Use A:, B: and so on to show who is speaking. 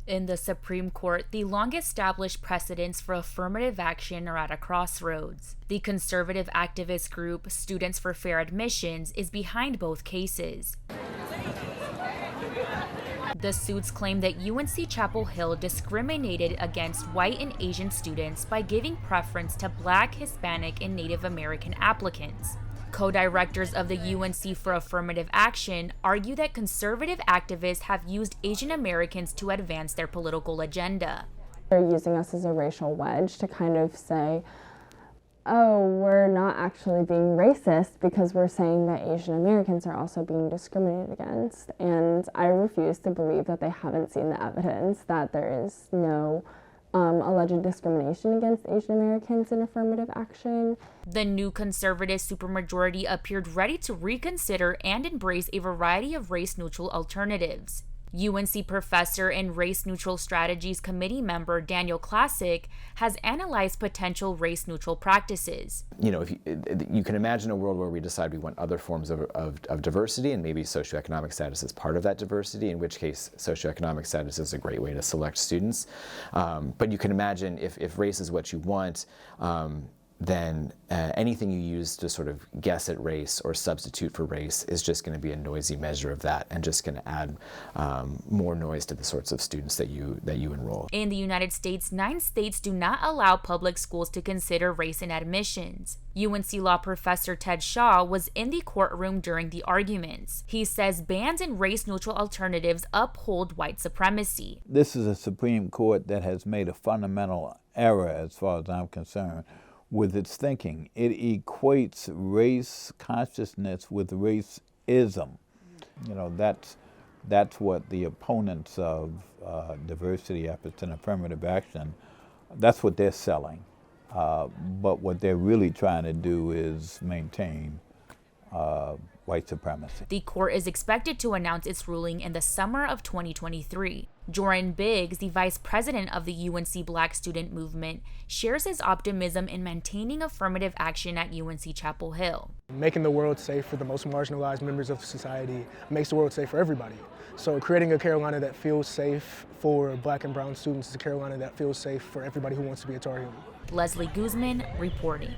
A: In the Supreme Court, the long-established precedents for affirmative action are at a crossroads. The conservative activist group Students for Fair Admissions is behind both cases. The suits claim that UNC Chapel Hill discriminated against white and Asian students by giving preference to Black, Hispanic, and Native American applicants. Co-directors of the UNC for Affirmative Action argue that conservative activists have used Asian Americans to advance their political agenda.
B: They're using us as a racial wedge to kind of say, oh, we're not actually being racist because we're saying that Asian Americans are also being discriminated against. And I refuse to believe that they haven't seen the evidence that there is no alleged discrimination against Asian Americans in affirmative action.
A: The new conservative supermajority appeared ready to reconsider and embrace a variety of race-neutral alternatives. UNC professor and race-neutral strategies committee member Daniel Classic has analyzed potential race-neutral practices.
C: If you can imagine a world where we decide we want other forms of diversity, and maybe socioeconomic status is part of that diversity, in which case socioeconomic status is a great way to select students. But you can imagine if race is what you want, then anything you use to sort of guess at race or substitute for race is just going to be a noisy measure of that, and just going to add more noise to the sorts of students that you enroll.
A: In the United States, 9 states do not allow public schools to consider race in admissions. UNC law professor Ted Shaw was in the courtroom during the arguments. He says bans and race-neutral alternatives uphold white supremacy.
D: This is a Supreme Court that has made a fundamental error, as far as I'm concerned, with its thinking. It equates race consciousness with racism. That's what the opponents of diversity efforts and affirmative action, that's what they're selling. But what they're really trying to do is maintain white supremacy.
A: The court is expected to announce its ruling in the summer of 2023. Joran Biggs, the vice president of the UNC Black Student Movement, shares his optimism in maintaining affirmative action at UNC Chapel Hill.
E: Making the world safe for the most marginalized members of society makes the world safe for everybody. So creating a Carolina that feels safe for Black and brown students is a Carolina that feels safe for everybody who wants to be a Tar Heel.
A: Leslie Guzman reporting.